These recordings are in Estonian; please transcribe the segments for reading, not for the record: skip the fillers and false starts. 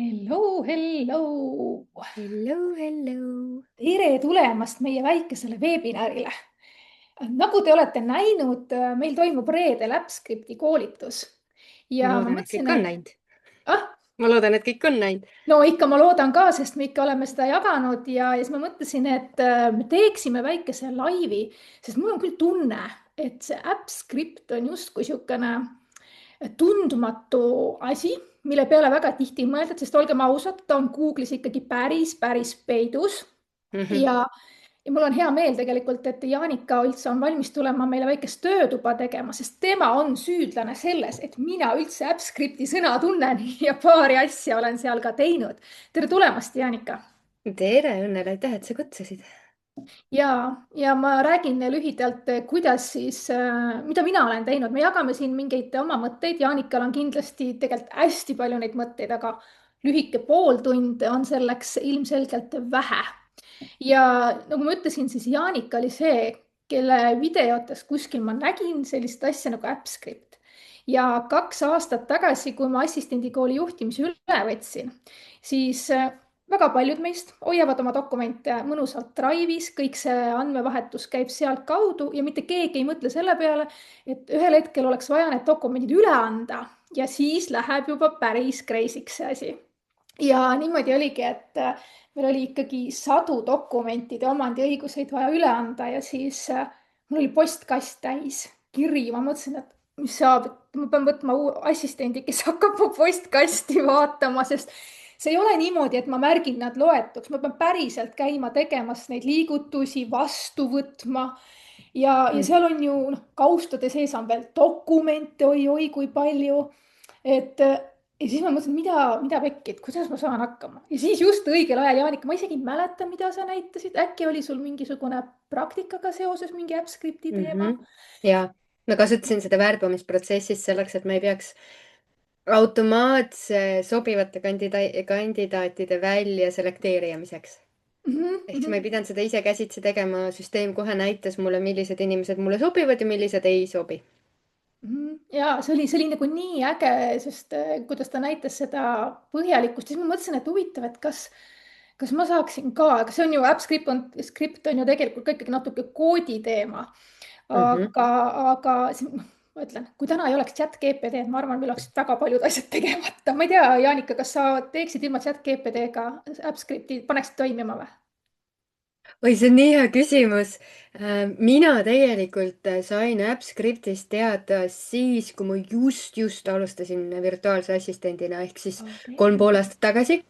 Hello, hello. Hello, hello. Tere tulemast meie väikesele veebinarile. Nagu te olete näinud, meil toimub reedel AppScripti koolitus Ma ja ma loodan, et mõtlesin, kõik on et näinud. ah, Ma loodan, et kõik on näinud. no ikka ma loodan ka, sest me ikka oleme seda jaganud ja siis ma mõtlesin, et me teeksime väikese laivi, sest mul on küll tunne, et see AppScript on justkui niisugune tundmatu asi, mille peale väga tihti mõeldud, sest olgem ausad, ta on Google'is ikkagi päris peidus. Mhm. Ja mul on hea meel tegelikult, et Jaanika üldse on valmis tulema meile väikest töötuba tegema, sest tema on süüdlane selles, et mina üldse AppScripti sõna tunnen ja paari asja olen seal ka teinud. tere tulemast, Jaanika. Tere, Õnnel, aitäh, et sa kutsusid. Ja ma räägin lühidalt, kuidas siis, mida mina olen teinud. Me jagame siin mingeid oma mõtteid. Jaanikal on kindlasti tegelikult hästi palju neid mõtteid, aga lühike pooltund on selleks ilmselgelt vähe. Ja nagu ma ütlesin, siis Jaanika oli see, kelle videotes kuskil ma nägin sellist asja nagu AppScript. Ja 2 aastat tagasi, kui ma assistendikooli juhtimise üle võtsin, siis väga paljud meist hoiavad oma dokumente mõnusalt Drive'is, kõik see andmevahetus käib sealtkaudu ja mitte keegi ei mõtle selle peale, et ühel hetkel oleks vaja need dokumendid üle anda ja siis läheb juba päris crazy'ks see asi. Ja niimoodi oligi, et meil oli ikkagi sadu dokumentide omandiõiguseid vaja üle anda ja siis mul oli postkast täis kiri. Ma mõtlesin, et mis saab, et ma pean võtma assistendi, kes hakkab mu postkasti vaatama, sest see ei ole niimoodi, et ma märgin nad loetuks, ma pean päriselt käima tegemas neid liigutusi, vastu võtma. Ja seal on ju kaustade sees on veel dokumente, oi-oi kui palju. Et ja siis ma mõtlesin, mida pekki, et kuidas ma saan hakkama ja siis just õigel ajal, Jaanika, ma isegi ei mäleta, mida sa näitasid, äkki oli sul mingisugune praktikaga seoses mingi AppScripti teema? Ja ma kasutasin seda värbamisprotsessis selleks, et ma ei peaks automaatse sobivate kandidaatide välja selekteerimiseks. Ehk siis ma ei pidanud seda ise käsitsi tegema, süsteem kohe näitas mulle, millised inimesed mulle sobivad ja millised ei sobi. Ja see oli nagu nii äge, sest kuidas ta näitas seda põhjalikkust, siis ma mõtlesin, et huvitav, et kas ma saaksin ka, aga see on ju skript on ju tegelikult ka ikkagi natuke koodi teema. Mhm. aga ma ütlen, kui täna ei oleks chat GPT-d, ma arvan, meil oleksid väga paljud asjad tegemata. Ma ei tea, Jaanika, kas sa teeksid ilma chat GPT-ga AppScripti, paneksid toimima või? Oi, see on nii hea küsimus. Mina tegelikult sain AppScriptist teada siis, kui ma just alustasin virtuaalse assistendina ehk siis Okei. 3,5 aastat tagasi.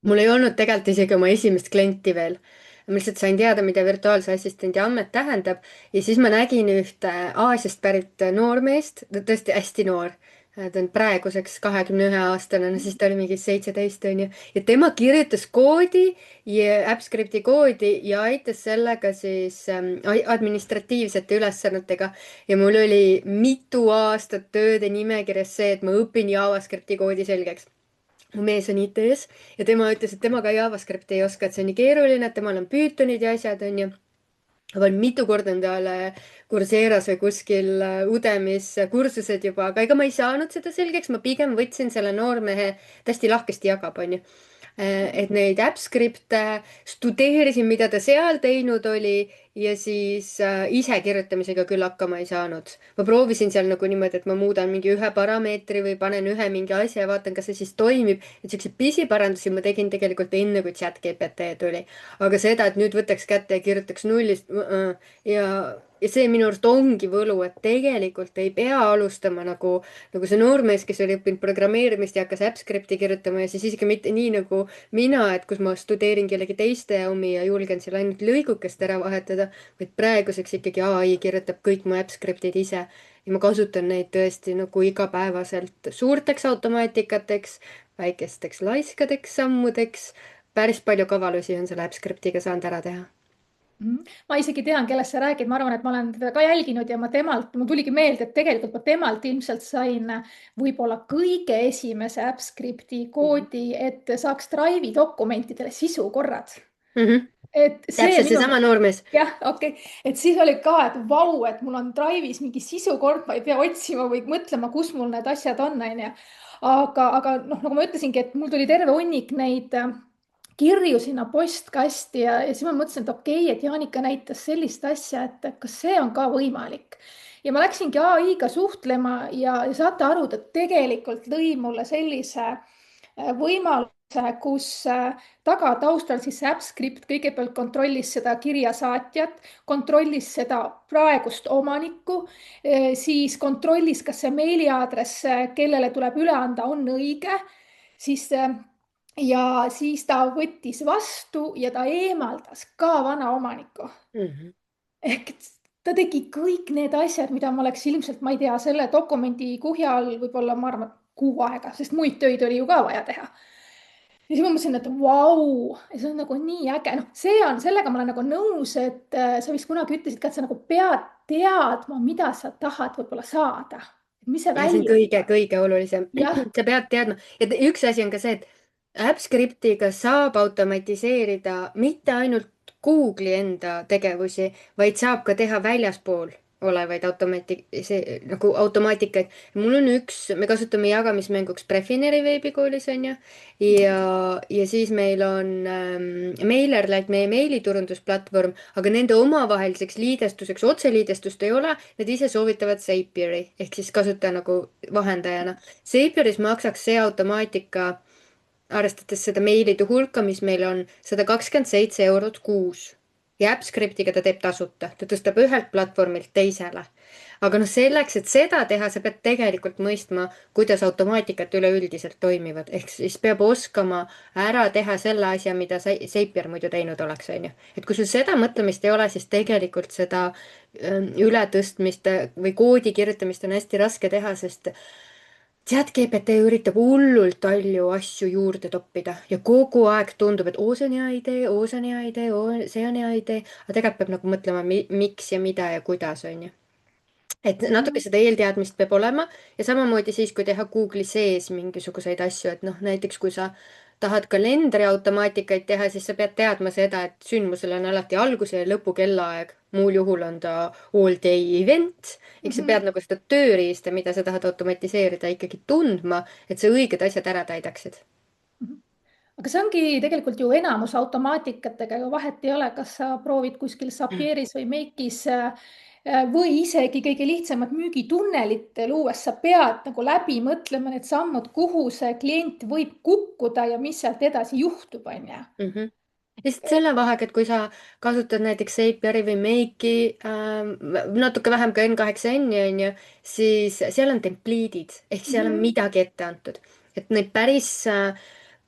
Mul ei olnud tegelikult isegi oma esimest klienti veel. Ma lihtsalt sain teada, mida virtuaalse assistendi amet tähendab ja siis ma nägin ühte Aasiast pärit noormeest, tõesti hästi noor. Ta on praeguseks 21-aastane, no siis ta oli mingi 17 onju ja tema kirjutas koodi ja AppScripti koodi ja aitas sellega siis administratiivsete ülesannetega ja mul oli mitu aastat tööde nimekirjas see, et ma õpin JavaScripti koodi selgeks. Mu mees on IT-s ja tema ütles, et tema ka JavaScripti ei oska, et see on nii keeruline, et temal on Pythonid ja asjad onju. Ma olen mitu korda endale Coursera's või kuskil Udemy's kursused juba, aga ega ma ei saanud seda selgeks, ma pigem võtsin selle noormehe, ta hästi lahkesti jagab, onju. Et neid AppScript'e studeerisin, mida ta seal teinud oli ja siis ise kirjutamisega küll hakkama ei saanud. Ma proovisin seal nagu niimoodi, et ma muudan mingi ühe parameetri või panen ühe mingi asja ja vaatan, kas see siis toimib. Et siukseid pisiparandusi ma tegin tegelikult enne, kui chat-GPT tuli. Aga seda, et nüüd võtaks kätte ja kirjutaks nullist ja see minu arust ongi võlu, et tegelikult ei pea alustama nagu see noormees, kes oli õppinud programmeerimist ja hakkas AppScripti kirjutama ja siis isegi mitte nii nagu mina, et kus ma studeerin kellegi teiste omi ja julgen seal ainult lõigukest ära vahetada, vaid praeguseks ikkagi ai kirjutab kõik mu AppScriptid ise ja ma kasutan neid tõesti nagu igapäevaselt suurteks automaatikateks, väikesteks laiskadeks sammudeks. Päris palju kavalusi on selle AppScriptiga saanud ära teha. Ma isegi tean, kellest sa räägid, ma arvan, et ma olen teda ka jälginud ja mul tuligi meelde, et tegelikult ma temalt ilmselt sain võib-olla kõige esimese AppScripti koodi, et saaks Drive'i dokumentidele sisukorrad. Mhm. Et see Täpselt minu seesama noormees. jah, okei et siis oli ka, et vau, et mul on Drive'is mingi sisukord, ma ei pea otsima või mõtlema, kus mul need asjad on, onju. aga noh, nagu ma ütlesingi, et mul tuli terve hunnik neid kirju sinna postkasti ja siis ma mõtlesin, et okei, et Jaanika näitas sellist asja, et kas see on ka võimalik. ja ma läksingi ai-ga suhtlema ja saate aru, ta tegelikult lõi mulle sellise võimaluse, kus taustal siis see AppScript kõigepealt kontrollis seda kirjasaatjat, kontrollis seda praegust omanikku, siis kontrollis, kas see meiliaadress, kellele tuleb üle anda, on õige, siis ja siis ta võttis vastu ja ta eemaldas ka vana omaniku. Mhm. Ehk ta tegi kõik need asjad, mida ma oleks ilmselt, ma ei tea, selle dokumendi kuhja all võib-olla, ma arvan, kuu aega, sest muid töid oli ju ka vaja teha. ja siis ma mõtlesin, et vau, see on nagu nii äge, noh, sellega ma olen nagu nõus, et sa vist kunagi ütlesid ka, et sa nagu pead teadma, mida sa tahad võib-olla saada, mis see ja see on välja tuleb. kõige olulisem. jah. sa pead teadma, et üks asi on ka see, et AppScriptiga saab automatiseerida mitte ainult Google'i enda tegevusi, vaid saab ka teha väljaspool olevaid see nagu automaatikaid. mul on me kasutame jagamismänguks Prefineri veebikoolis onju ja siis meil on MailerLite, meie meiliturundusplatvorm, aga nende omavaheliseks liidestuseks otseliidestust ei ole, nad ise soovitavad Zapieri ehk siis kasutaja nagu vahendajana. Zapieris maksaks see automaatika, arvestades seda meilide hulka, mis meil on, 127 € kuus. ja AppScriptiga ta teeb tasuta, ta tõstab ühelt platvormilt teisele. aga noh, selleks, et seda teha, sa pead tegelikult mõistma, kuidas automaatikad üleüldiselt toimivad, ehk siis peab oskama ära teha selle asja, mida Zapier muidu teinud oleks, onju. et kui sul seda mõtlemist ei ole, siis tegelikult seda ületõstmist või koodi kirjutamist on hästi raske teha, sest ChatGPT üritab hullult palju asju juurde toppida ja kogu aeg tundub, et oo, see on hea idee, oo, see on hea idee, oo, see on hea idee. aga tegelikult peab nagu mõtlema, miks ja mida ja kuidas, onju. Et natuke seda eelteadmist peab olema ja samamoodi siis, kui teha Google'i sees mingisuguseid asju, et noh, näiteks kui sa tahad kalendri automaatikaid teha, siis sa pead teadma seda, et sündmusel on alati alguse ja lõpu kellaaeg. muul juhul on ta all day event. eks sa pead nagu seda tööriista, mida sa tahad automatiseerida, ikkagi tundma, et sa õiged asjad ära täidaksid. aga see ongi tegelikult ju enamus automaatikatega ju vahet ei ole, kas sa proovid kuskil Zapieris või Make'is või isegi kõige lihtsamat müügitunnelit luues, sa pead nagu läbi mõtlema need sammud, kuhu see klient võib kukkuda ja mis sealt edasi juhtub, onju. Mhm. lihtsalt selle vahega, et kui sa kasutad näiteks Zapieri või Make'i natuke vähem ka N8N-i onju, siis seal on templiidid ehk seal on midagi ette antud. et neid päris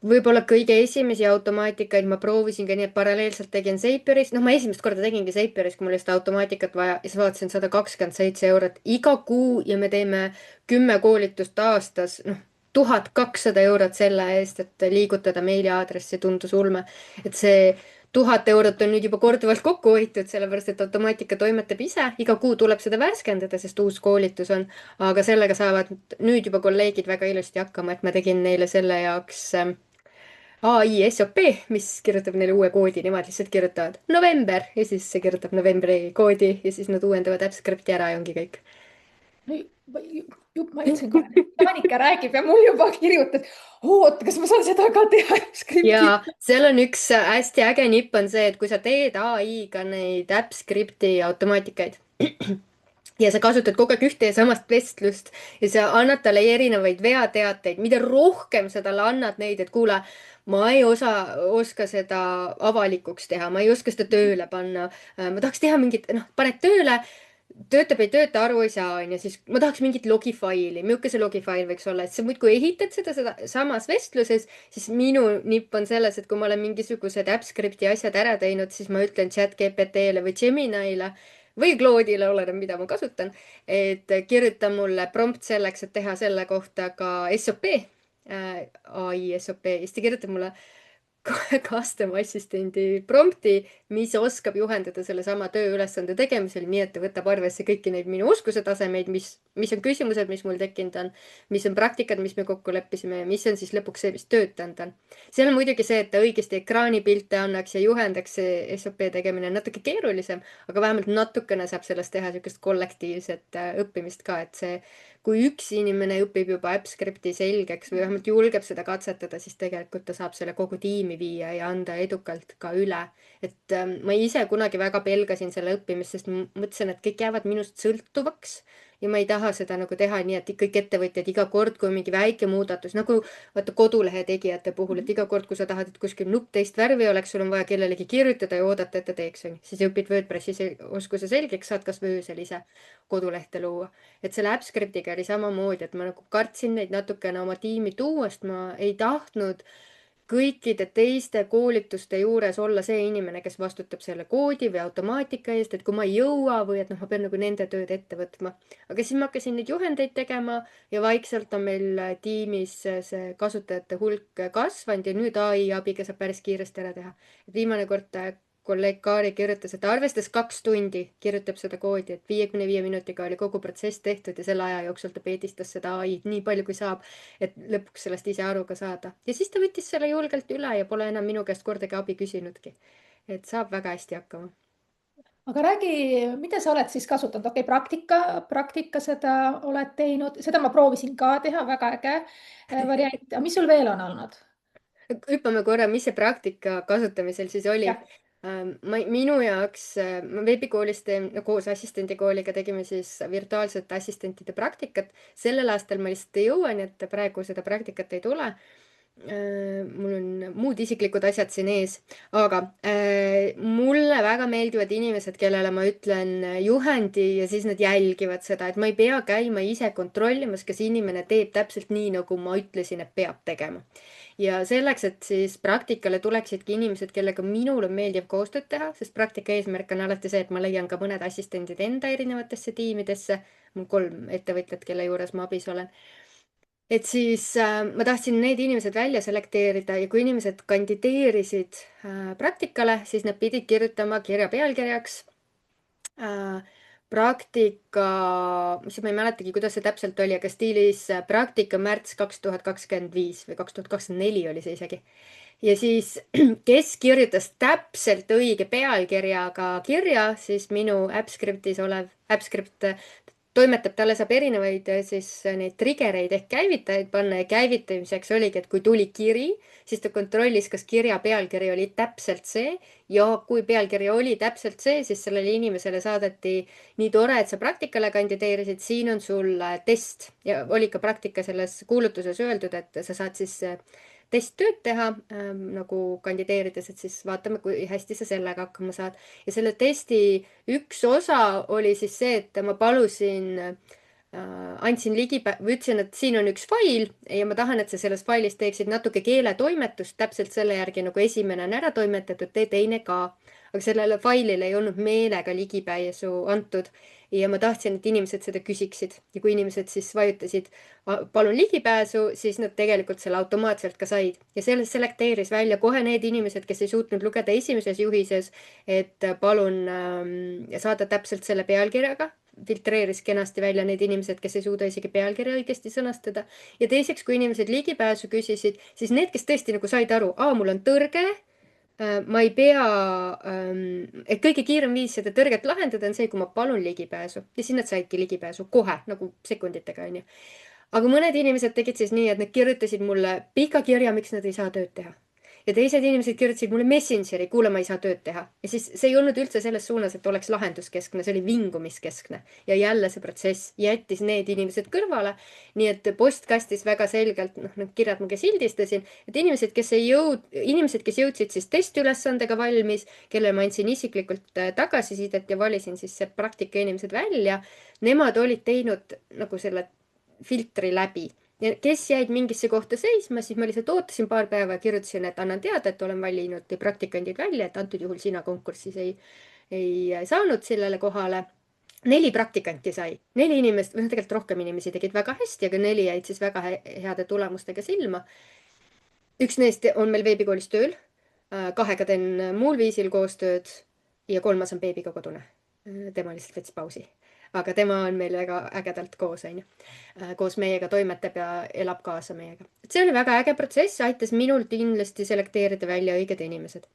võib-olla kõige esimesi automaatikaid ma proovisin ka nii, et paralleelselt tegin Zapieris, noh, ma esimest korda tegingi Zapieris, kui mul oli seda automaatikat vaja ja siis vaatasin 127 € iga kuu ja me teeme 10 koolitust aastas, noh, 1200 € selle eest, et liigutada meiliaadressi, tundus ulme. et see 1000 € on nüüd juba korduvalt kokku hoitud, sellepärast et automaatika toimetab ise, iga kuu tuleb seda värskendada, sest uus koolitus on, aga sellega saavad nüüd juba kolleegid väga ilusti hakkama, et ma tegin neile selle jaoks ai SOP, mis kirjutab neile uue koodi, nemad lihtsalt kirjutavad november ja siis see kirjutab novembri koodi ja siis nad uuendavad AppScripti ära ja ongi kõik. no ma ütlesin kohe, Jaanika räägib ja mul juba kirjutas, oota, kas ma saan seda ka teha ja skripti. seal on üks hästi äge nipp on see, et kui sa teed ai-ga neid AppScripti automaatikaid ja sa kasutad kogu aeg ühte ja samast vestlust ja sa annad talle erinevaid veateateid, mida rohkem sa talle annad neid, et kuule, ma ei oska seda avalikuks teha, ma ei oska seda tööle panna, ma tahaks teha mingit, noh, paned tööle, töötab, ei tööta, aru ei saa, onju, siis ma tahaks mingit logifaili, milline see logifail võiks olla, et sa muudkui ehitad seda samas vestluses, siis minu nipp on selles, et kui ma olen mingisugused AppScripti asjad ära teinud, siis ma ütlen chat-GPT-le või Geminile või Claude'ile, oleneb, mida ma kasutan, et kirjuta mulle prompt selleks, et teha selle kohta ka SOP, ai SOP, ja siis ta kirjutab mulle custom assistendi prompti, mis oskab juhendada sellesama tööülesande tegemisel, nii et ta võtab arvesse kõiki neid minu oskuse tasemeid, mis on küsimused, mis mul tekkinud on, mis on praktikad, mis me kokku leppisime ja mis on siis lõpuks see, mis töötanud on. seal on muidugi see, et ta õigesti ekraanipilte annaks ja juhendaks, see SOP tegemine on natuke keerulisem, aga vähemalt natukene saab sellest teha niisugust kollektiivset õppimist ka, et see kui üks inimene õpib juba AppScripti selgeks või vähemalt julgeb seda katsetada, siis tegelikult ta saab selle kogu tiimi viia ja anda edukalt ka üle. et ma ise kunagi väga pelgasin selle õppimist, sest ma mõtlesin, et kõik jäävad minust sõltuvaks ja ma ei taha seda nagu teha nii, et kõik ettevõtjad iga kord, kui mingi väike muudatus, nagu vaata kodulehe tegijate puhul, et iga kord, kui sa tahad, et kuskil nupp teist värvi oleks, sul on vaja kellelegi kirjutada ja oodata, et ta teeks, onju. Siis õpid WordPressi oskuse selgeks, saad kasvõi öösel ise kodulehte luua. et selle AppScriptiga oli samamoodi, et ma nagu kartsin neid natukene oma tiimi tuua, sest ma ei tahtnud kõikide teiste koolituste juures olla see inimene, kes vastutab selle koodi või automaatika eest, et kui ma ei jõua või et noh, ma pean nagu nende tööd ette võtma. aga siis ma hakkasin neid juhendeid tegema ja vaikselt on meil tiimis see kasutajate hulk kasvanud ja nüüd ai abiga saab päris kiiresti ära teha. viimane kord kolleeg Kaari kirjutas, et arvestas 2 tundi, kirjutab seda koodi, et 55 minutiga oli kogu protsess tehtud ja selle aja jooksul ta peedistas seda ai-d nii palju, kui saab, et lõpuks sellest ise aru ka saada. ja siis ta võttis selle julgelt üle ja pole enam minu käest kordagi abi küsinudki. et saab väga hästi hakkama. aga räägi, mida sa oled siis kasutanud, okei, praktika seda oled teinud, seda ma proovisin ka teha, väga äge variant, aga mis sul veel on olnud? hüppame korra, mis see praktika kasutamisel siis oli. jah, Minu jaoks, ma veebikoolis teen koos assistendikooliga tegime siis virtuaalsete assistentide praktikat. sellel aastal ma lihtsalt ei jõua, nii et praegu seda praktikat ei tule. Mul on muud isiklikud asjad siin ees, aga mulle väga meeldivad inimesed, kellele ma ütlen juhendi ja siis nad jälgivad seda, et ma ei pea käima ise kontrollimas, kas inimene teeb täpselt nii, nagu ma ütlesin, et peab tegema. ja selleks, et siis praktikale tuleksidki inimesed, kellega minul on meeldiv koostööd teha, sest praktika eesmärk on alati see, et ma leian ka mõned assistendid enda erinevatesse tiimidesse. mul 3 ettevõtjat, kelle juures ma abis olen. et siis ma tahtsin need inimesed välja selekteerida ja kui inimesed kandideerisid praktikale, siis nad pidid kirjutama kirja pealkirjaks praktika, mis ma ei mäletagi, kuidas see täpselt oli, aga stiilis praktika märts 2025 või 2024 oli see isegi. ja siis, kes kirjutas täpselt õige pealkirjaga kirja, siis minu AppScriptis olev AppScript toimetab, talle saab erinevaid siis neid triggereid ehk käivitajaid panna ja käivitamiseks oligi, et kui tuli kiri, siis ta kontrollis, kas kirja pealkiri oli täpselt see ja kui pealkiri oli täpselt see, siis sellele inimesele saadeti nii tore, et sa praktikale kandideerisid, siin on sul test ja oli ka praktika selles kuulutuses öeldud, et sa saad siis testtööd teha nagu kandideerides, et siis vaatame, kui hästi sa sellega hakkama saad. ja selle testi üks osa oli siis see, et ma palusin andsin või ütlesin, et siin on üks fail ja ma tahan, et sa selles failis teeksid natuke keeletoimetust täpselt selle järgi, nagu esimene on ära toimetatud, tee teine ka. aga sellele failile ei olnud meelega ligipääsu antud ja ma tahtsin, et inimesed seda küsiksid ja kui inimesed siis vajutasid palun ligipääsu, siis nad tegelikult selle automaatselt ka said ja sellest selekteeris välja kohe need inimesed, kes ei suutnud lugeda esimeses juhises, et palun saada täpselt selle pealkirjaga, filtreeris kenasti välja need inimesed, kes ei suuda isegi pealkirja õigesti sõnastada. ja teiseks, kui inimesed ligipääsu küsisid, siis need, kes tõesti nagu said aru, mul on tõrge, ma ei pea, et kõige kiirem viis seda tõrget lahendada on see, kui ma palun ligipääsu ja siis nad saidki ligipääsu kohe nagu sekunditega, onju. aga mõned inimesed tegid siis nii, et nad kirjutasid mulle pika kirja, miks nad ei saa tööd teha. ja teised inimesed kirjutasid mulle Messengeri, kuule, ma ei saa tööd teha. ja siis see ei olnud üldse selles suunas, et oleks lahenduskeskne, see oli vingumiskeskne. ja jälle see protsess jättis need inimesed kõrvale. nii et postkastis väga selgelt, noh, need kirjad ma ka sildistasin, et inimesed, kes jõudsid siis testiülesandega valmis, kellele ma andsin isiklikult tagasisidet ja valisin siis see praktika inimesed välja, nemad olid teinud nagu selle filtri läbi ja kes jäid mingisse kohta seisma, siis ma lihtsalt ootasin paar päeva ja kirjutasin, et annan teada, et olen valinud praktikandid välja, et antud juhul sina konkursis ei saanud sellele kohale. 4 praktikanti sai, 4 inimest, või noh, tegelikult rohkem inimesi tegid väga hästi, aga 4 jäid siis väga heade tulemustega silma. üks neist on meil veebikoolis tööl, 2 teen muul viisil koostööd ja 3 on beebiga kodune. tema lihtsalt võttis pausi. aga tema on meil väga ägedalt koos, onju. koos meiega toimetab ja elab kaasa meiega. see oli väga äge protsess, aitas minul kindlasti selekteerida välja õiged inimesed.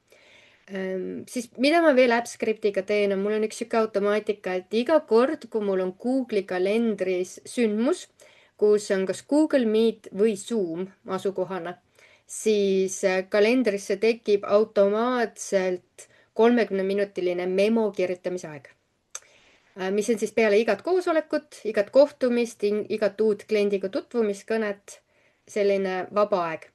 Siis mida ma veel AppScriptiga teen, on mul on üks sihuke automaatika, et iga kord, kui mul on Google'i kalendris sündmus, kus on kas Google Meet või Zoom asukohana, siis kalendrisse tekib automaatselt 30-minutiline memo kirjutamise aeg, mis on siis peale igat koosolekut, igat kohtumist, igat uut kliendiga tutvumiskõnet, selline vaba aeg.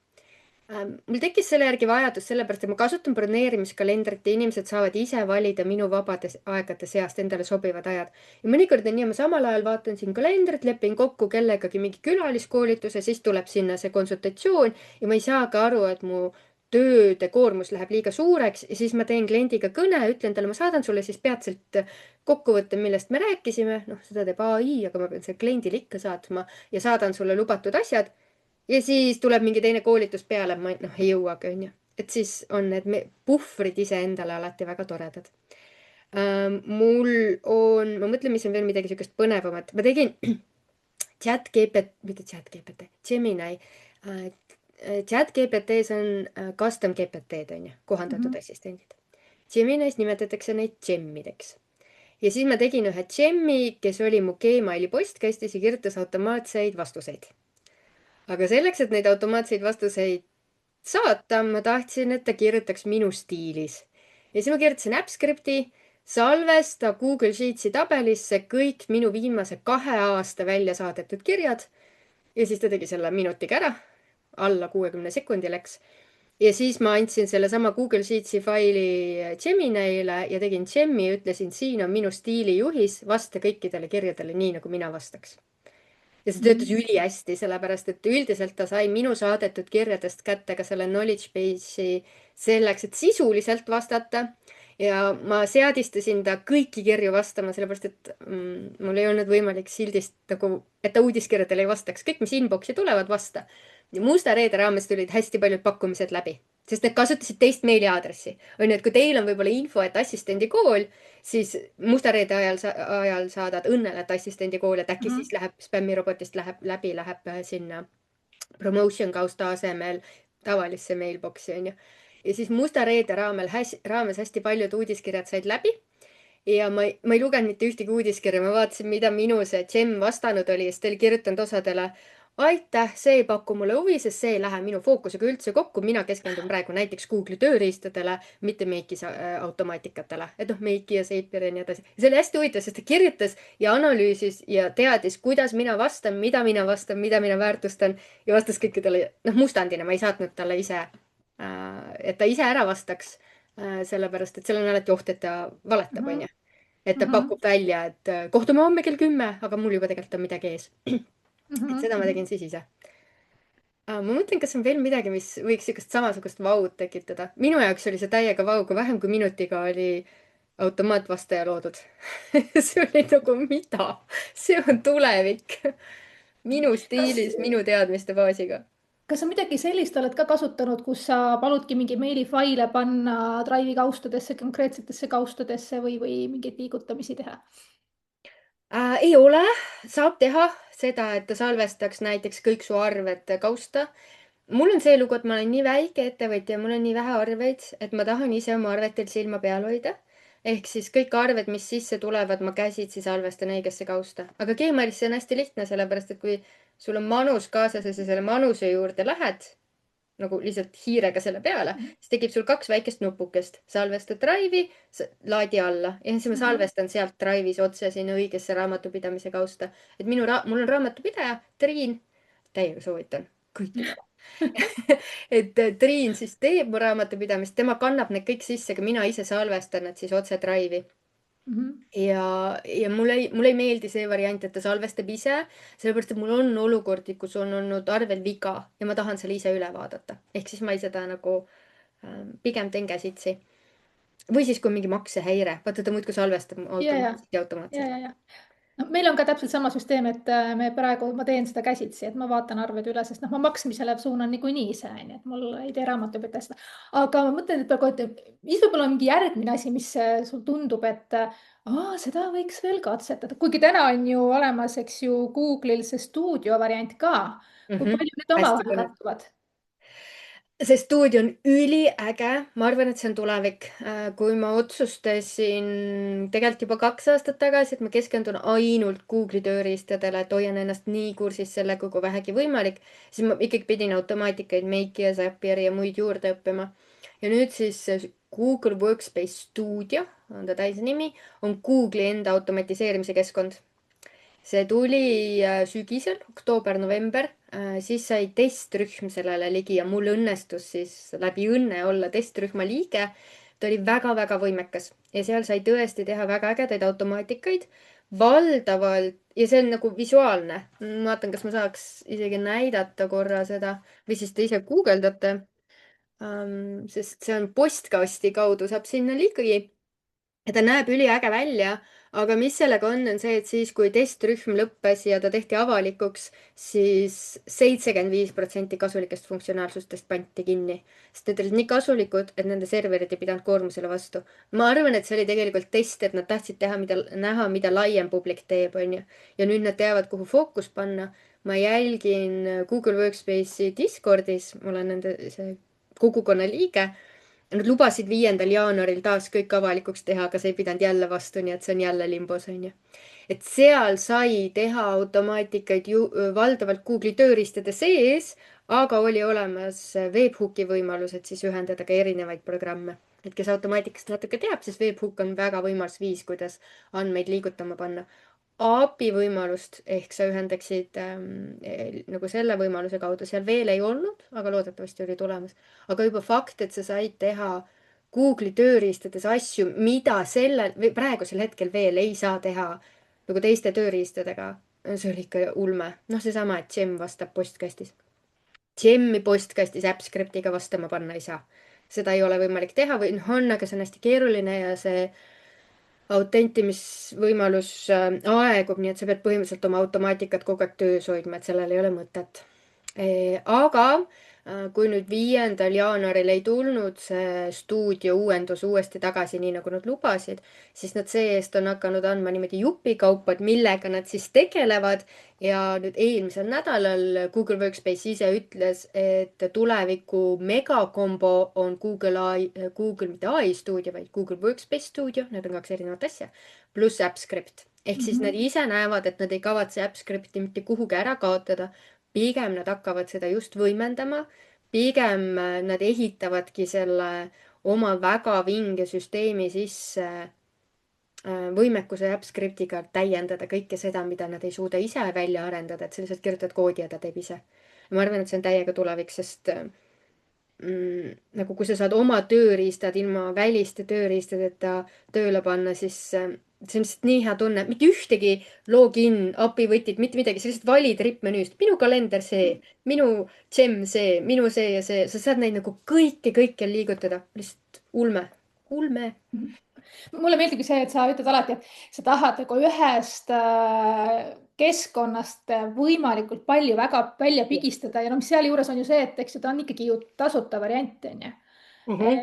Mul tekkis selle järgi vajadus, sellepärast et ma kasutan broneerimiskalendrit ja inimesed saavad ise valida minu vabade aegade seast endale sobivad ajad. ja mõnikord on nii, ma samal ajal vaatan siin kalendrit, lepin kokku kellegagi mingi külaliskoolituse, siis tuleb sinna see konsultatsioon ja ma ei saagi aru, et mu tööde koormus läheb liiga suureks ja siis ma teen kliendiga kõne, ütlen talle, ma saadan sulle siis peatselt kokkuvõtte, millest me rääkisime, noh, seda teeb ai, aga ma pean selle kliendile ikka saatma ja saadan sulle lubatud asjad. Ja siis tuleb mingi teine koolitus peale, ma noh, ei jõuagi, onju. Et siis on need puhvrid iseendale alati väga toredad. Mul on, ma mõtlen, mis on veel midagi sihukest põnevamat. Ma tegin mitte chat GPT, Gemini. Chat GPT-s on custom GPT-d, onju, kohandatud assistendid. Geminis nimetatakse neid džemmideks. Ja siis ma tegin ühe džemmi, kes oli mu Gmaili postkastis ja kirjutas automaatseid vastuseid. Aga selleks, et neid automaatseid vastuseid saata, ma tahtsin, et ta kirjutaks minu stiilis. Ja siis ma kirjutasin AppScripti, salvesta Google Sheetsi tabelisse kõik minu viimase 2 aasta välja saadetud kirjad. Ja siis ta tegi selle minutiga ära, alla 60 sekundi läks. Ja siis ma andsin sellesama Google Sheetsi faili Geminile ja tegin Gemi, ütlesin, siin on minu stiilijuhis, vasta kõikidele kirjadele nii, nagu mina vastaks. Ja see töötas ülihästi, sellepärast et üldiselt ta sai minu saadetud kirjadest kätte ka selle knowledge base'i selleks, et sisuliselt vastata. Ja ma seadistasin ta kõiki kirju vastama, sellepärast et mul ei olnud võimalik sildist nagu, et ta uudiskirjadele ei vastaks. Kõik, mis inbox'i tulevad, vasta. Ja Musta Reede raames tulid hästi paljud pakkumised läbi, sest need kasutasid teist meiliaadressi. On ju, et kui teil on võib-olla info, et assistendi kool, siis Musta Reede ajal saadad õnnele, et assistendi kool, et äkki siis läheb spämmirobotist läheb sinna promotion kausta asemel tavalisse mailbox'i, on ju. Ja siis Musta Reede raames hästi paljud uudiskirjad said läbi. Ja ma ei lugenud mitte ühtegi uudiskirja, ma vaatasin, mida minu see Gem vastanud oli ja siis ta oli kirjutanud osadele, aitäh, see ei paku mulle huvi, sest see ei lähe minu fookusega üldse kokku. Mina keskendun praegu näiteks Google'i tööriistadele, mitte Make'i automaatikatele. Et noh, Make'i ja Zapier ja nii edasi. Ja see oli hästi huvitav, sest ta kirjutas ja analüüsis ja teadis, kuidas mina vastan, mida mina vastan, mida mina väärtustan ja vastas kõikidele, noh, mustandina. Ma ei saatnud talle ise, et ta ise ära vastaks, sellepärast, et seal on alati oht, et ta valetab, on ju. Et ta pakub välja, et kohtume homme kell 10, aga mul juba tegelikult on midagi ees. Et seda ma tegin siis ise. Ma mõtlen, kas on veel midagi, mis võiks sihukest samasugust vaud tekitada. Minu jaoks oli see täiega vau, kui vähem kui minutiga oli automaatvastaja loodud. See oli nagu, mida? See on tulevik. Minu stiilis, minu teadmiste baasiga. kas sa midagi sellist oled ka kasutanud, kus sa paludki mingi meilifaile panna Drive'i kaustadesse, konkreetsetesse kaustadesse või mingeid liigutamisi teha? Ei ole, saab teha seda, et ta salvestaks näiteks kõik su arved kausta. Mul on see lugu, et ma olen nii väike ettevõtja, mul on nii vähe arveid, et ma tahan ise oma arvetel silma peal hoida. Ehk siis kõik arved, mis sisse tulevad, ma käsitsi salvestan õigesse kausta. Aga Gmailis see on hästi lihtne, sellepärast et kui sul on manus kaasas ja sa selle manuse juurde lähed, nagu lihtsalt hiirega selle peale, siis tekib sul 2 väikest nupukest. Salvesta Drive'i, laadi alla. Ja siis ma salvestan sealt Drive'is otse sinna õigesse raamatupidamise kausta. Et mul on raamatupidaja, Triin, täiega soovitan, kõikidele. Et Triin siis teeb mu raamatupidamist, tema kannab need kõik sisse, aga mina ise salvestan need siis otse Drive'i. Ja mulle ei meeldi see variant, et ta salvestab ise, sellepärast, et mul on olukordi, kus on olnud arvel viga ja ma tahan selle ise üle vaadata. Ehk siis ma seda nagu pigem teen käsitsi. Või siis, kui on mingi maksehäire, vaata ta muudkui salvestab automaatselt. No, meil on ka täpselt sama süsteem, et ma teen seda käsitsi, et ma vaatan arved üle, sest noh, ma maksmisele suunan niikuinii ise, onju, et mul ei tee raamatupidaja seda. Aga ma mõtlen, et praegu, et mis võib olla mingi järgmine asi, mis sul tundub, et seda võiks veel katsetada, kuigi täna on ju olemas, eks ju, Google'il see stuudio variant ka. Kui palju need omavahel kattuvad? see stuudio on üliäge, ma arvan, et see on tulevik. Kui ma otsustasin tegelikult juba 2 aastat tagasi, et ma keskendun ainult Google'i tööriistadele, et hoian ennast nii kursis sellega kui vähegi võimalik, siis ma ikkagi pidin automaatikaid, Make'i ja Zapier'i ja muid juurde õppima. ja nüüd siis Google Workspace Studio, on ta täisnimi, on Google'i enda automatiseerimise keskkond. See tuli sügisel, oktoober-november, siis sai testrühm sellele ligi ja mul õnnestus siis läbi õnne olla testrühma liige. ta oli väga-väga võimekas ja seal sai tõesti teha väga ägedaid automaatikaid. valdavalt, ja see on nagu visuaalne, ma vaatan, kas ma saaks isegi näidata korra seda või siis te ise guugeldate, sest see on postkasti kaudu saab sinna ligi ja ta näeb üliäge välja, aga mis sellega on see, et siis, kui testrühm lõppes ja ta tehti avalikuks, siis 75% kasulikest funktsionaalsustest pandi kinni. sest need olid nii kasulikud, et nende serverid ei pidanud koormusele vastu. ma arvan, et see oli tegelikult test, et nad tahtsid näha, mida laiem publik teeb, onju. ja nüüd nad teavad, kuhu fookus panna. ma jälgin Google Workspace'i Discordis, ma olen nende see kogukonna liige. Nad lubasid 5. jaanuaril taas kõik avalikuks teha, aga see ei pidanud jälle vastu, nii et see on jälle limbos, onju. et seal sai teha automaatikaid ju valdavalt Google'i tööriistade sees, aga oli olemas webhooki võimalus, et siis ühendada ka erinevaid programme. et kes automaatikast natuke teab, siis webhook on väga võimas viis, kuidas andmeid liigutama panna. API võimalust ehk sa ühendaksid nagu selle võimaluse kaudu seal veel ei olnud, aga loodetavasti oli tulemas. aga juba fakt, et sa said teha Google'i tööriistades asju, mida või praegusel hetkel veel ei saa teha nagu teiste tööriistadega, see oli ikka ulme. noh, seesama, et Gem vastab postkastis. Gemi postkastis AppScriptiga vastama panna ei saa. seda ei ole võimalik teha või noh, on, aga see on hästi keeruline ja see autentimisvõimalus aegub, nii et sa pead põhimõtteliselt oma automaatikat kogu aeg töös hoidma, et sellel ei ole mõtet. Aga kui nüüd 5. jaanuaril ei tulnud see stuudio uuendus uuesti tagasi, nii nagu nad lubasid, siis nad see-eest on hakanud andma niimoodi jupikaupa, et millega nad siis tegelevad. ja nüüd eelmisel nädalal Google Workspace ise ütles, et tuleviku megakombo on Google mitte ai stuudio, vaid Google Workspace stuudio, need on 2 erinevat asja, pluss AppScript. ehk siis nad ise näevad, et nad ei kavatse AppScripti mitte kuhugi ära kaotada. pigem nad hakkavad seda just võimendama, pigem nad ehitavadki selle oma väga vinge süsteemi sisse võimekuse AppScriptiga täiendada kõike seda, mida nad ei suuda ise välja arendada, et sa lihtsalt kirjutad koodi ja ta teeb ise. ma arvan, et see on täiega tulevik, sest nagu kui sa saad oma tööriistad ilma väliste tööriistadeta tööle panna, siis see on lihtsalt nii hea tunne, mitte ühtegi login, API võtit, mitte midagi, sa lihtsalt valid rippmenüüst, minu kalender see, minu Gem see, minu see ja see, sa saad neid nagu kõike liigutada, lihtsalt ulme, ulme. mulle meeldibki see, et sa ütled alati, et sa tahad nagu ühest keskkonnast võimalikult palju väga välja pigistada ja noh, mis sealjuures on ju see, et eks ju ta on ikkagi ju tasuta variant on ju. Mhm.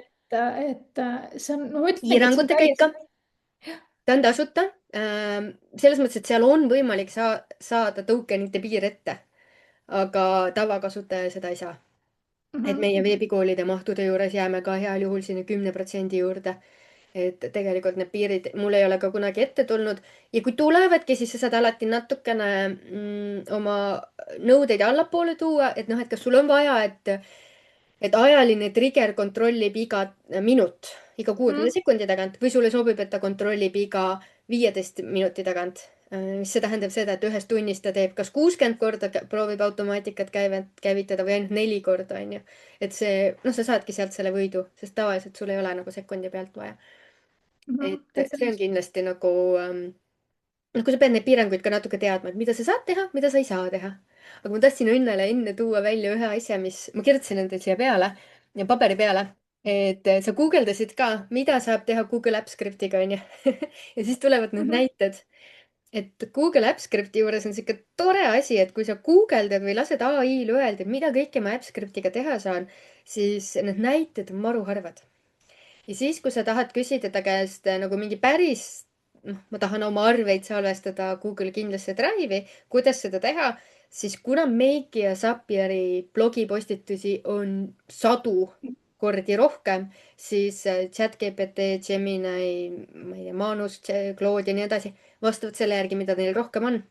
et see on, no ma ütlengi, et see on piirangutega ikka, täiesti. ta on tasuta. selles mõttes, et seal on võimalik saada tokenite piir ette, aga tavakasutaja seda ei saa. et meie veebikoolide mahtude juures jääme ka heal juhul sinna 10% juurde. et tegelikult need piirid mul ei ole ka kunagi ette tulnud ja kui tulevadki, siis sa saad alati natukene oma nõudeid allapoole tuua, et noh, et kas sul on vaja, et ajaline trigger kontrollib iga minut, iga 60 sekundi tagant või sulle sobib, et ta kontrollib iga 15 minuti tagant. mis see tähendab seda, et ühes tunnis ta teeb kas 60 korda, proovib automaatikat käivitada või ainult 4 korda, onju. et see, noh, sa saadki sealt selle võidu, sest tavaliselt sul ei ole nagu sekundi pealt vaja. et täitsa see on nõus. kindlasti nagu noh, kui sa pead neid piiranguid ka natuke teadma, et mida sa saad teha, mida sa ei saa teha. aga ma tahtsin Õnnele enne tuua välja ühe asja, mis ma kirjutasin endale siia peale ja paberi peale, et sa guugeldasid ka, mida saab teha Google Apps Scriptiga onju. ja siis tulevad need näited. et Google Apps Scripti juures on sihuke tore asi, et kui sa guugeldad või lased ai-l öelda, et mida kõike ma Apps Scriptiga teha saan, siis need näited on maruharvad. ja siis, kui sa tahad küsida ta käest nagu mingi päris, noh, ma tahan oma arveid salvestada Google kindlasse Drive'i, kuidas seda teha, siis kuna Meiki ja Zapieri blogipostitusi on sadu kordi rohkem, siis ChatGPT, Gemini, ma ei tea, Manus, Claude ja nii edasi vastavad selle järgi, mida neil rohkem on.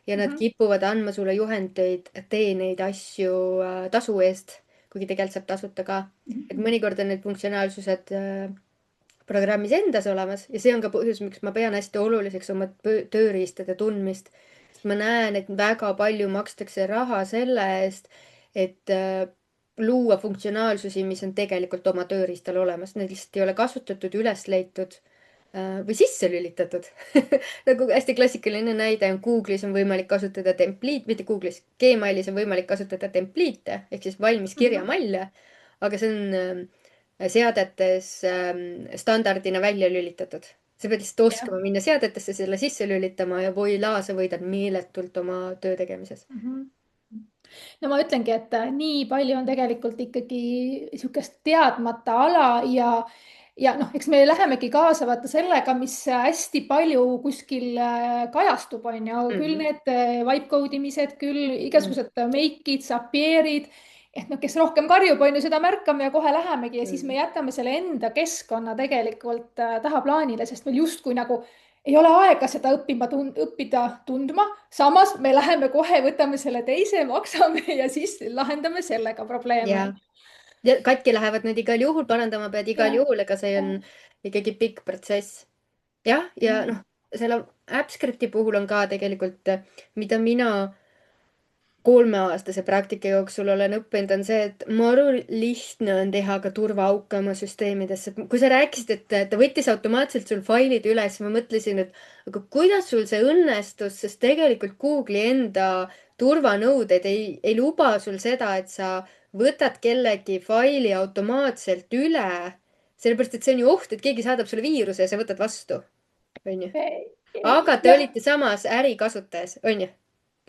Ja nad Mhm. kipuvad andma sulle juhendeid, tee neid asju tasu eest, kuigi tegelikult saab tasuta ka. et Mhm. mõnikord on need funktsionaalsused programmis endas olemas ja see on ka põhjus, miks ma pean hästi oluliseks oma tööriistade tundmist. sest ma näen, et väga palju makstakse raha selle eest, et luua funktsionaalsusi, mis on tegelikult oma tööriistal olemas, need lihtsalt ei ole kasutatud, üles leitud või sisse lülitatud nagu hästi klassikaline näide on Google'is on võimalik kasutada templiit, mitte Google'is, Gmailis on võimalik kasutada templiite ehk siis valmis Mhm. kirjamalle, aga see on seadetes standardina välja lülitatud. sa pead lihtsalt Jah. oskama minna seadetesse, selle sisse lülitama ja voilaa, sa võidad meeletult oma töö tegemises. Mhm. no ma ütlengi, et nii palju on tegelikult ikkagi niisugust teadmata ala ja noh, eks me lähemegi kaasa vaata sellega, mis hästi palju kuskil kajastub, on ju, küll Mhm. need vibe code imised, küll Mhm. igasugused make'id, Zapierid, et noh, kes rohkem karjub, on ju, seda märkame ja kohe lähemegi ja siis Mhm. me jätame selle enda keskkonna tegelikult tahaplaanile, sest meil justkui nagu ei ole aega seda õppida tundma, samas me läheme kohe, võtame selle teise, maksame ja siis lahendame sellega probleeme. ja, ja katki lähevad need igal juhul, parandama pead igal jah, juhul, ega see on jah. ikkagi pikk protsess. jah, ja noh, selle AppScripti puhul on ka tegelikult, mida mina 3-aastase praktika jooksul olen õppinud, on see, et maru lihtne on teha ka turvaauke oma süsteemidesse. kui sa rääkisid, et ta võttis automaatselt sul failid üles, ma mõtlesin, et aga kuidas sul see õnnestus, sest tegelikult Google'i enda turvanõuded ei luba sul seda, et sa võtad kellegi faili automaatselt üle, sellepärast et see on ju oht, et keegi saadab sulle viiruse ja sa võtad vastu, onju. aga te jah. olite samas ärikasutajas, onju?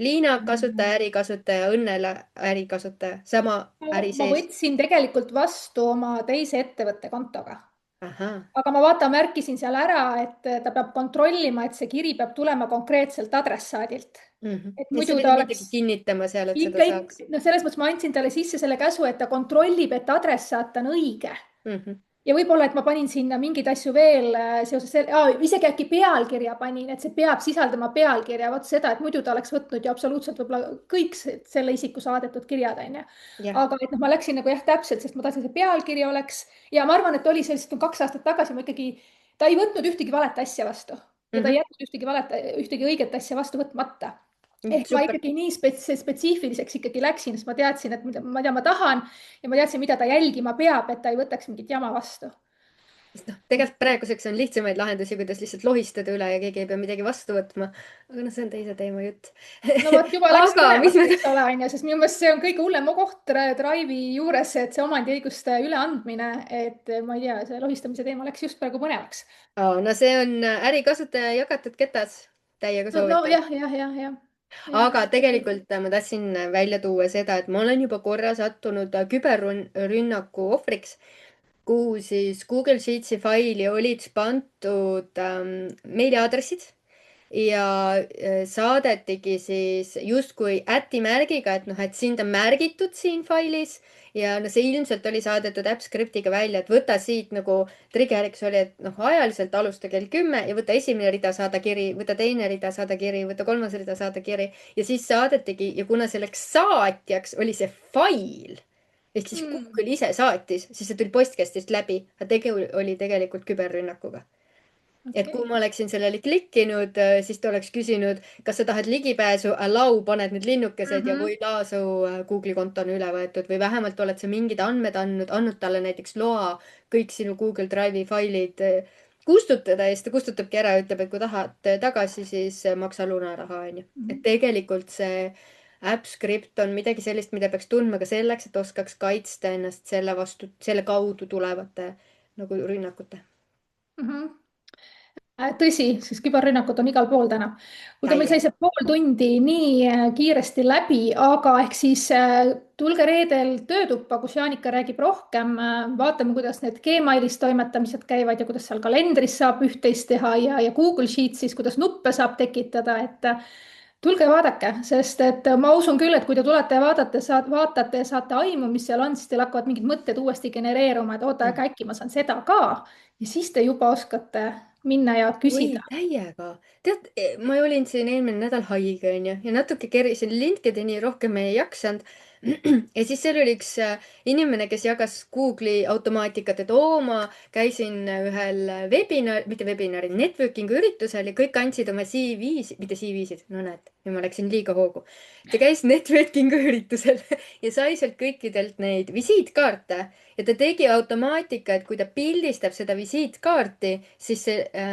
Liina kasutaja, ärikasutaja, Õnnele ärikasutaja, sama äri ma sees. võtsin tegelikult vastu oma teise ettevõtte kontoga, ahah. aga ma vaata, märkisin seal ära, et ta peab kontrollima, et see kiri peab tulema konkreetselt adressaadilt. et ja sa muidu ta pidid oleks midagi kinnitama seal, et seda ikka, saaks. no selles mõttes ma andsin talle sisse selle käsu, et ta kontrollib, et adressaat on õige. Mhm. ja võib-olla, et ma panin sinna mingeid asju veel seoses selle, isegi äkki pealkirja panin, et see peab sisaldama pealkirja, vot seda, et muidu ta oleks võtnud ju absoluutselt võib-olla kõik selle isiku saadetud kirjad, onju. jah. aga et noh, ma läksin nagu jah, täpselt, sest ma tahtsin, see pealkiri oleks ja ma arvan, et oli sellest 2 aastat tagasi, ma ikkagi, ta ei võtnud ühtegi valet asja vastu ja ta ei Mhm. jätnud ühtegi õiget asja vastu võtmata ehk ma super. ikkagi nii spetsiifiliseks ikkagi läksin, sest ma teadsin, et mida ma tahan ja ma teadsin, mida ta jälgima peab, et ta ei võtaks mingit jama vastu. sest noh, tegelikult praeguseks on lihtsamaid lahendusi, kuidas lihtsalt lohistada üle ja keegi ei pea midagi vastu võtma. aga noh, see on teise teema jutt no vot, juba läks aga mis põnevaks, me. eks ole, onju, sest minu meelest see on kõige hullem koht Drive'i juures, et see omandiõiguste üleandmine, et ma ei tea, see lohistamise teema läks just praegu põnevaks. no see on ärikasutaja jagatud ketas. Täiega no soovitan. jah, jah, jah, jah. aga tegelikult ma tahtsin välja tuua seda, et ma olen juba korra sattunud küberrünnaku ohvriks, kuhu siis Google Sheetsi faili olid pandud meiliaadressid ja saadetigi siis justkui ätimärgiga, et noh, et sind on märgitud siin failis ja no see ilmselt oli saadetud AppScriptiga välja, et võta siit nagu trigger'iks oli, et noh, ajaliselt alusta kell 10 ja võta esimene rida, saada kiri, võta teine rida, saada kiri, võta kolmas rida, saada kiri ja siis saadetigi ja kuna selleks saatjaks oli see fail ehk siis Hmm. Google ise saatis, siis see tuli postkastist läbi, aga tegu oli tegelikult küberrünnakuga. et kui okei. ma oleksin sellele klikkinud, siis ta oleks küsinud, kas sa tahad ligipääsu, allow, paned need linnukesed ja Mhm. voila, su Google'i konto on üle võetud või vähemalt oled sa mingid andmed andnud talle näiteks loa kõik sinu Google Drive'i failid kustutada ja siis ta kustutabki ära ja ütleb, et kui tahad tagasi, siis maksa lunaraha, onju. et Mhm. tegelikult see AppScript on midagi sellist, mida peaks tundma ka selleks, et oskaks kaitsta ennast selle vastu, selle kaudu tulevate nagu rünnakute. Mhm. tõsi, siis küberrünnakud on igal pool täna. kuulge, meil sai täiega. see pool tundi nii kiiresti läbi, aga ehk siis tulge reedel töötuppa, kus Jaanika räägib rohkem. vaatame, kuidas need Gmailis toimetamised käivad ja kuidas seal kalendris saab üht-teist teha ja Google Sheetsis, kuidas nuppe saab tekitada, et tulge vaadake, sest et ma usun küll, et kui te tulete ja vaatate ja saate aimu, mis seal on, siis teil hakkavad mingid mõtted uuesti genereeruma, et oota, aga äkki ma saan seda ka. ja siis te juba oskate minna ja oi, küsida. täiega. tead, ma olin siin eelmine nädal haige, onju, ja natuke kerisin LinkedIni, rohkem ei jaksanud. ja siis seal oli üks inimene, kes jagas Google'i automaatikat, et oo, ma käisin ühel webinar, mitte webinaril, networking'u üritusel ja kõik andsid oma CV-sid, mitte CV-sid, no näed, nüüd ma läksin liiga hoogu. ta käis networking'u üritusel ja sai sealt kõikidelt neid visiitkaarte ja ta tegi automaatika, et kui ta pildistab seda visiitkaarti, siis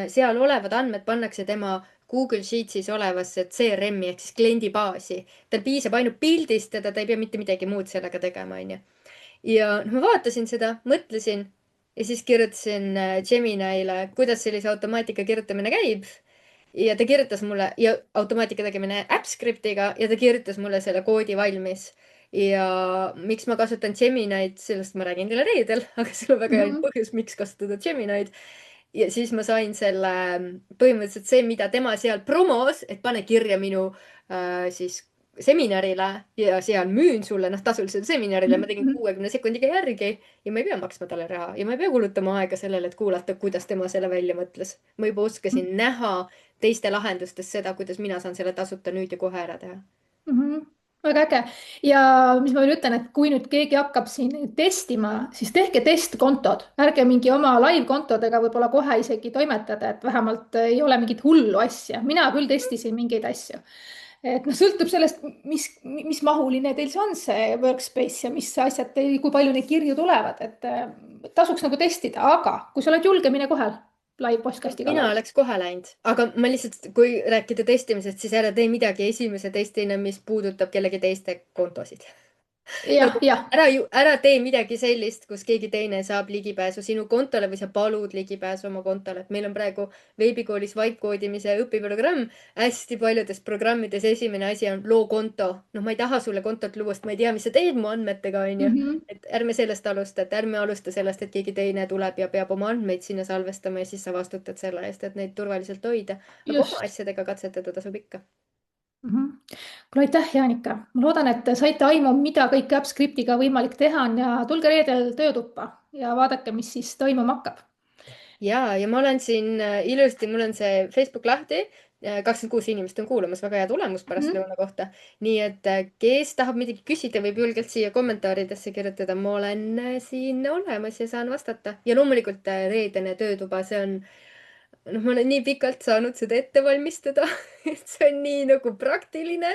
seal olevad andmed pannakse tema Google Sheetsis olevasse CRM-i ehk siis kliendibaasi. tal piisab ainult pildistada, ta ei pea mitte midagi muud sellega tegema, onju. ja noh, ma vaatasin seda, mõtlesin ja siis kirjutasin Geminile, kuidas sellise automaatika kirjutamine käib. ja ta kirjutas mulle ja automaatika tegemine AppScriptiga ja ta kirjutas mulle selle koodi valmis. ja miks ma kasutan Gemini'd, sellest ma räägin teile reedel, aga seal on väga hea Mhm, põhjus, miks kasutada Gemini'd. ja siis ma sain selle, põhimõtteliselt see, mida tema seal promos, et pane kirja minu siis seminarile ja seal müün sulle, noh, tasulisele seminarile, ma tegin mhm, 60 sekundiga järgi ja ma ei pea maksma talle raha ja ma ei pea kulutama aega sellele, et kuulata, kuidas tema selle välja mõtles. ma juba mhm, oskasin näha teiste lahendustes seda, kuidas mina saan selle tasuta nüüd ja kohe ära teha. mhm. väga äge. ja mis ma veel ütlen, et kui nüüd keegi hakkab siin testima, siis tehke testkontod, ärge mingi oma live-kontodega võib-olla kohe isegi toimetada, et vähemalt ei ole mingit hullu asja. mina küll testisin mingeid asju. et noh, sõltub sellest, mis mahuline teil see on, see workspace ja mis asjad teil, kui palju neid kirju tulevad, et tasuks nagu testida, aga kui sa oled julge, mine kohe live postkasti mina kallale. oleks kohe läinud, aga ma lihtsalt, kui rääkida testimisest, siis ära tee midagi esimese testina, mis puudutab kellegi teiste kontosid. jah, nagu jah. ära tee midagi sellist, kus keegi teine saab ligipääsu sinu kontole või sa palud ligipääsu oma kontole, et meil on praegu veebikoolis vaipkoodimise õpiprogramm. hästi paljudes programmides esimene asi on loo konto. noh, ma ei taha sulle kontot luua, sest ma ei tea, mis sa teed mu andmetega, onju. Mhm. et ärme sellest alusta, et ärme alusta sellest, et keegi teine tuleb ja peab oma andmeid sinna salvestama ja siis sa vastutad selle eest, et neid turvaliselt hoida. aga oma just. asjadega katsetada tasub ikka. Mhm. kuule, aitäh, Jaanika. ma loodan, et saite aimu, mida kõike AppScriptiga võimalik teha on ja tulge reedel töötuppa ja vaadake, mis siis toimuma hakkab. ja ma olen siin ilusti, mul on see Facebook lahti. 26 inimest on kuulamas, väga hea tulemus Mhm. pärastlõuna kohta. nii et kes tahab midagi küsida, võib julgelt siia kommentaaridesse kirjutada. ma olen siin olemas ja saan vastata. ja loomulikult reedene töötuba, see on, noh, ma olen nii pikalt saanud seda ette valmistada, et see on nii nagu praktiline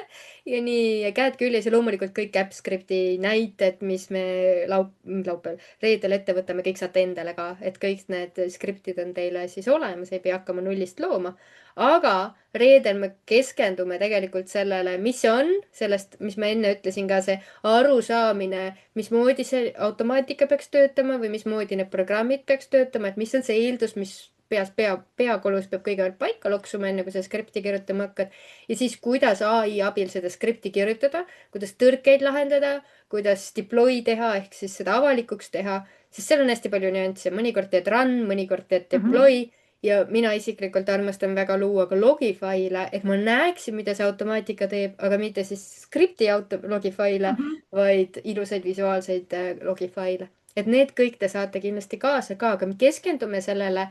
ja nii käed küljes ja loomulikult kõik AppScripti näited, mis me laupäeval, reedel ette võtame, kõik saate endale ka, et kõik need skriptid on teile siis olemas, ei pea hakkama nullist looma. aga reedel me keskendume tegelikult sellele, mis see on, sellest, mis ma enne ütlesin ka, see arusaamine, mismoodi see automaatika peaks töötama või mismoodi need programmid peaks töötama, et mis on see eeldus, mis peakolus peab kõigepealt paika loksuma, enne kui sa skripti kirjutama hakkad. ja siis, kuidas ai abil seda skripti kirjutada, kuidas tõrkeid lahendada, kuidas deploy teha ehk siis seda avalikuks teha, sest seal on hästi palju nüansse, mõnikord teed run, mõnikord teed Mhm. deploy ja mina isiklikult armastan väga luua ka logifaile, et ma näeksin, mida see automaatika teeb, aga mitte siis skripti logifaile, Mhm. vaid ilusaid visuaalseid logifaile. et need kõik te saate kindlasti kaasa ka, aga me keskendume sellele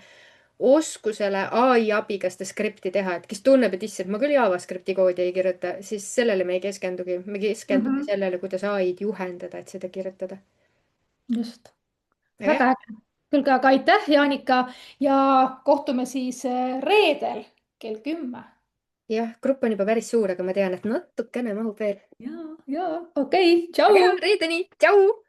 oskusele ai abiga seda skripti teha, et kes tunneb, et issand, ma küll JavaScripti koodi ei kirjuta, siis sellele me ei keskendugi. me keskendume Mhm. sellele, kuidas ai-d juhendada, et seda kirjutada. just. väga hea. väga äge. kuulge, aga aitäh, Jaanika ja kohtume siis reedel kell 10. jah, grupp on juba päris suur, aga ma tean, et natukene mahub veel. ja, ja okei, väga hea, tšau. reedeni, tšau.